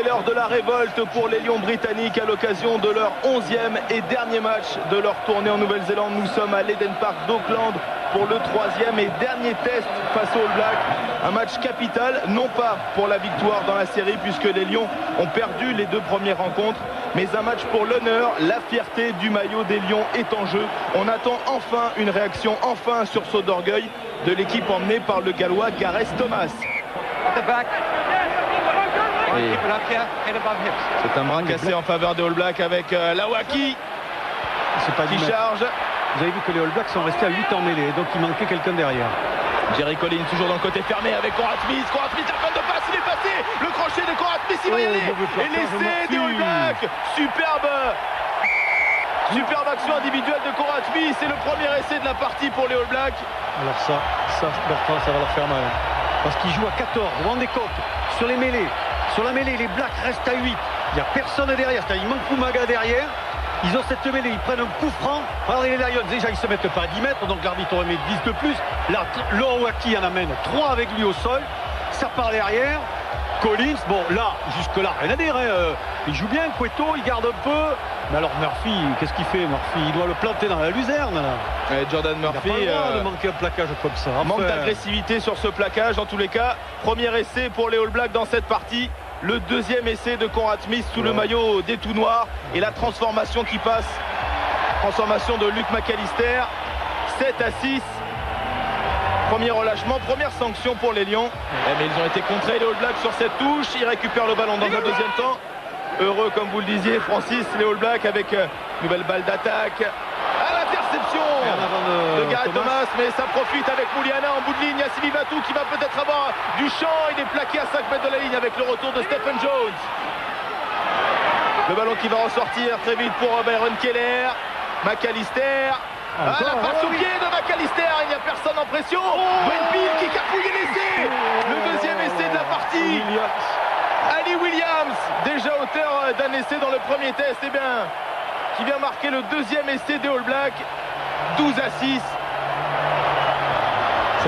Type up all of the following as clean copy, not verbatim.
C'est l'heure de la révolte pour les Lions britanniques à l'occasion de leur 11e et dernier match de leur tournée en Nouvelle-Zélande. Nous sommes à l'Eden Park d'Auckland pour le 3e et dernier test face aux All Blacks. Un match capital, non pas pour la victoire dans la série puisque les Lions ont perdu les 2 premières rencontres, mais un match pour l'honneur. La fierté du maillot des Lions est en jeu. On attend enfin une réaction, enfin un sursaut d'orgueil de l'équipe emmenée par le Gallois Gareth Thomas. C'est un bras cassé en faveur des All Blacks avec Lawaki qui charge. Vous avez vu que les All Blacks sont restés à 8 en mêlée, donc il manquait quelqu'un derrière. Jerry Collins toujours dans le côté fermé avec Conrad Smith. Conrad Smith, la fin de passe, il est passé. Le crochet de Conrad Smith, il va y aller. Et l'essai des All Blacks. Superbe action individuelle de Conrad Smith. C'est le premier essai de la partie pour les All Blacks. Alors ça Bertrand, ça va leur faire mal. Parce qu'ils jouent à 14, vous vous rendez compte, sur les mêlées. Sur la mêlée, les Blacks restent à 8. Il n'y a personne derrière, c'est-à-dire il manque Umaga derrière. Ils ont cette mêlée, ils prennent un coup franc. Regardez les Lions, déjà ils se mettent pas à 10 mètres, donc l'arbitre aurait mis 10 de plus. Là, Lawaki en amène 3 avec lui au sol. Ça part derrière. Collins, bon là, jusque-là, rien à dire. Il joue bien, Cueto, il garde un peu. Mais alors Murphy, qu'est-ce qu'il fait Murphy? Il doit le planter dans la luzerne là. Jordan Murphy il a pas le droit de manquer un plaquage comme ça. Manque d'agressivité sur ce plaquage. En tous les cas, premier essai pour les All Blacks dans cette partie. Le deuxième essai de Conrad Smith sous le maillot des tout noirs. Et la transformation qui passe. Transformation de Luke McAllister. 7-6. Premier relâchement, première sanction pour les Lions. Mais ils ont été contrés les All Blacks sur cette touche. Ils récupèrent le ballon dans un deuxième temps. Heureux comme vous le disiez Francis, les All Blacks avec nouvelle balle d'attaque. À l'interception de Gareth Thomas, mais ça profite avec Mouliana en bout de ligne. Yassine Vatou qui va peut-être avoir du champ. Il est plaqué à 5 mètres de la ligne avec le retour de Stephen Jones. Le ballon qui va ressortir très vite pour Byron Keller. McAllister. La passe au pied de McAllister. Il n'y a personne en pression. Brent Peel qui capouille l'essai. Le deuxième essai de la partie. Ali Williams, déjà auteur d'un essai dans le premier test, qui vient marquer le deuxième essai des All Blacks. 12-6.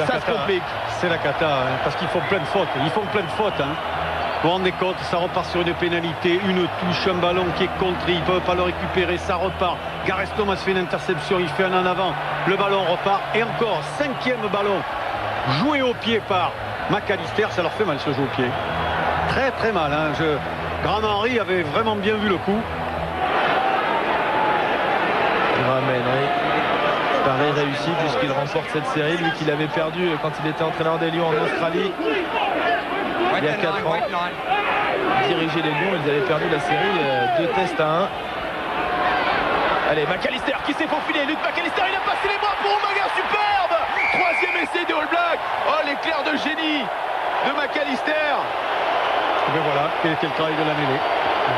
Ça se complique. C'est la cata, parce qu'ils font plein de fautes. Ils font plein de fautes. Vous vous rendez compte, ça repart sur une pénalité, une touche, un ballon qui est contré, ils ne peuvent pas le récupérer, ça repart. Gareth Thomas fait une interception, il fait un en avant, le ballon repart. Et encore, 5e ballon, joué au pied par McAllister, ça leur fait mal ce jeu au pied. Très très mal. Graham Henry avait vraiment bien vu le coup. Graham Henry paraît réussi puisqu'il remporte cette série. Lui qui l'avait perdu quand il était entraîneur des Lions en Australie il y a 4 ans. Diriger les Lions, ils avaient perdu la série 2 tests à 1. Allez, McAllister qui s'est faufilé. Luke McAllister, il a passé les bras pour Umaga. Superbe. 3e essai des All Blacks. Oh, l'éclair de génie de McAllister. Et bien voilà, quel était le travail de la mêlée.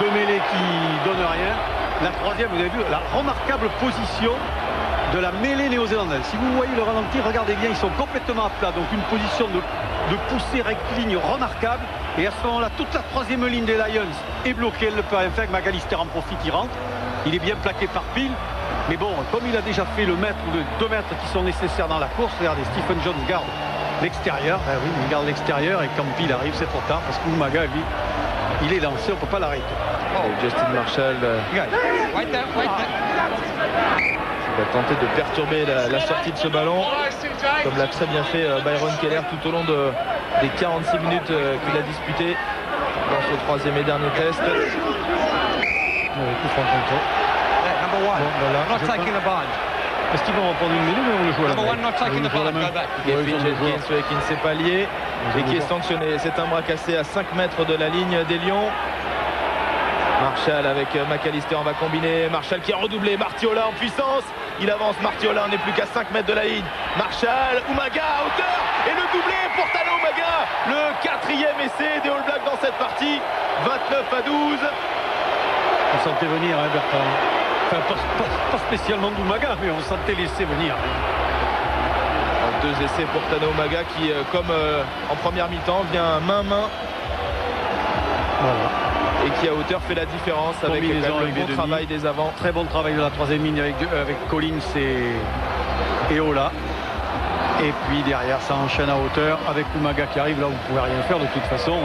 2 mêlées qui donnent rien. La 3e, vous avez vu la remarquable position de la mêlée néo-zélandaise. Si vous voyez le ralenti, regardez bien, ils sont complètement à plat. Donc une position de poussée rectiligne remarquable. Et à ce moment-là, toute la 3e ligne des Lions est bloquée. Elle ne peut rien faire. McAllister en profite, il rentre. Il est bien plaqué par Peel. Mais bon, comme il a déjà fait le mètre ou le 2 mètres qui sont nécessaires dans la course, regardez, Stephen Jones garde l'extérieur. Oui, il garde l'extérieur et quand Peel arrive, c'est trop tard parce qu'Umaga, lui, il est lancé, on ne peut pas l'arrêter. Justin Marshall va tenter de perturber la sortie de ce ballon, comme l'a très bien fait Byron Keller tout au long des 46 minutes qu'il a disputé dans ce 3e et dernier test. Coup franc contre. Est-ce qu'ils vont reprendre une mêlée ou on le joue à la main? Gavin Jenkins qui ne s'est pas lié et qui est sanctionné. C'est un bras cassé à 5 mètres de la ligne des Lions. Marshall avec McAllister, on va combiner. Marshall qui a redoublé. Martiola en puissance. Il avance. Martiola, on n'est plus qu'à 5 mètres de la ligne. Marshall, Umaga à hauteur. Et le doublé pour Tano Umaga. Le 4e essai des All Blacks dans cette partie. 29-12. On sentait venir, Bertrand. Enfin, pas spécialement d'Umaga, mais on sentait laisser venir. 2 essais pour Tano Umaga qui, comme en première mi-temps, vient main-main. Voilà. Et qui à hauteur fait la différence avec le bon travail des avants. Très bon travail de la 3e ligne avec Collins et Ola. Et puis derrière ça enchaîne à hauteur avec Umaga qui arrive là où vous ne pouvez rien faire de toute façon.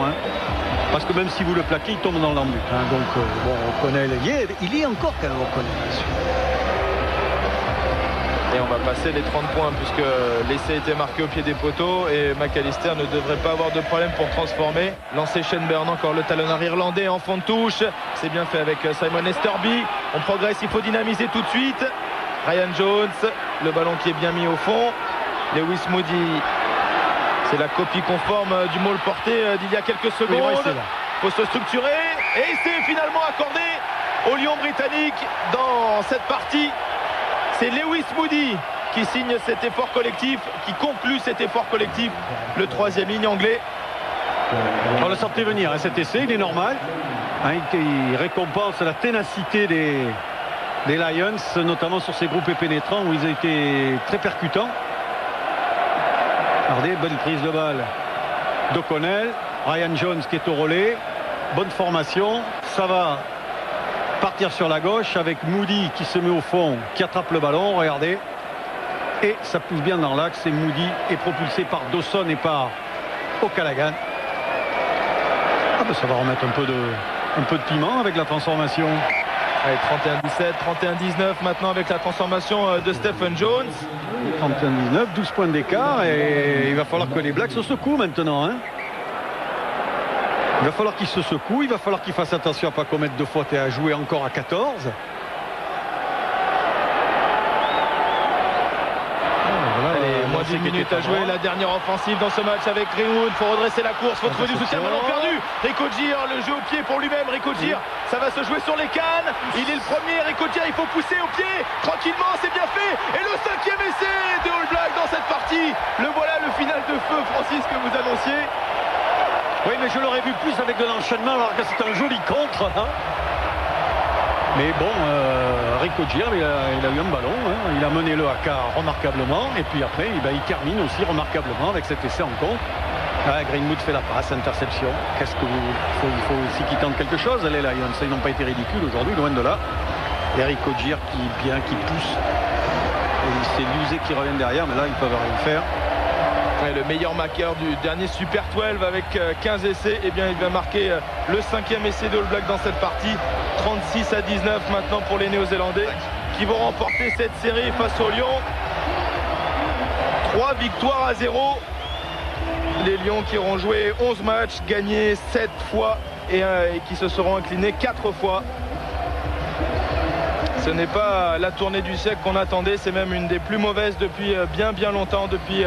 Parce que même si vous le plaquez, il tombe dans l'embut. Hein. Donc, bon, O'Connell, il y est encore quand même, O'Connell. Et on va passer les 30 points puisque l'essai était marqué au pied des poteaux et McAllister ne devrait pas avoir de problème pour transformer. Lancer Shenburn, encore le talonneur irlandais en fond de touche. C'est bien fait avec Simon Esterby. On progresse, il faut dynamiser tout de suite. Ryan Jones, le ballon qui est bien mis au fond. Lewis Moody, c'est la copie conforme du maul porté d'il y a quelques secondes. Il faut se structurer et c'est finalement accordé au Lion britannique dans cette partie. C'est Lewis Moody qui signe cet effort collectif, qui conclut cet effort collectif, le troisième ligne anglais. On le sentait venir, hein, cet essai, il est normal. Hein, il récompense la ténacité des Lions, notamment sur ces groupes pénétrants où ils ont été très percutants. Regardez, bonne prise de balle d'O'Connell. Ryan Jones qui est au relais. Bonne formation. Ça va partir sur la gauche avec Moody qui se met au fond, qui attrape le ballon, regardez, et ça pousse bien dans l'axe et Moody est propulsé par Dawson et par O'Callaghan. Ah ben ça va remettre un peu de piment avec la transformation. Allez, 31-17, 31-19 maintenant avec la transformation de Stephen Jones. 31-19, 12 points d'écart et il va falloir que les Blacks se secouent maintenant, hein. Il va falloir qu'il se secoue, il va falloir qu'il fasse attention à ne pas commettre de fautes et à jouer encore à 14. Allez, moins d'une minute à jouer, la dernière offensive dans ce match avec Greenwood. Il faut redresser la course, faut trouver du soutien, ballon perdu. Rico Gir, le jeu au pied pour lui-même. Rico Gir, ça va se jouer sur les cannes. Il est le premier, Rico Gir, il faut pousser au pied. Tranquillement, c'est bien fait. Et le cinquième essai des All Blacks dans cette partie. Le voilà, le final de feu, Francis, que vous annonciez. Oui, mais je l'aurais vu plus avec de l'enchaînement alors que c'est un joli contre. Hein. Mais bon, Rico Gir, il a eu un ballon. Hein. Il a mené le AK remarquablement. Et puis après, il termine aussi remarquablement avec cet essai en contre. Ah, Greenwood fait la passe, interception. Qu'est-ce que il faut aussi qu'ils tentent quelque chose, les Lions. Ils n'ont pas été ridicules aujourd'hui, loin de là. Et Rico Gir qui pousse. Et c'est l'usé qui revient derrière, mais là, ils peuvent rien faire. Ouais, le meilleur marqueur du dernier Super 12 avec 15 essais, et bien il va marquer le cinquième essai de All Black dans cette partie. 36-19 maintenant pour les Néo-Zélandais qui vont remporter cette série face aux Lions. 3 victoires à 0. Les Lions qui auront joué 11 matchs, gagné 7 fois et qui se seront inclinés 4 fois. Ce n'est pas la tournée du siècle qu'on attendait, c'est même une des plus mauvaises depuis bien longtemps, depuis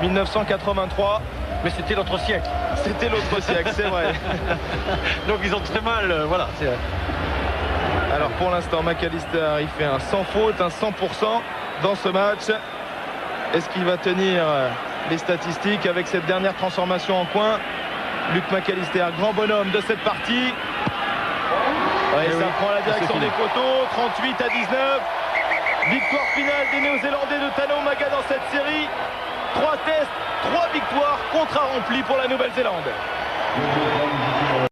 1983. Mais c'était l'autre siècle. C'était l'autre siècle, c'est vrai. Donc ils ont très mal, voilà. Alors pour l'instant, McAllister, il fait un sans faute, un 100% dans ce match. Est-ce qu'il va tenir les statistiques avec cette dernière transformation en coin? Luke McAllister, grand bonhomme de cette partie. Ouais, ça prend la direction des poteaux. 38-19. Victoire finale des Néo-Zélandais de Tano Maga dans cette série. 3 tests, 3 victoires, contrat rempli pour la Nouvelle-Zélande.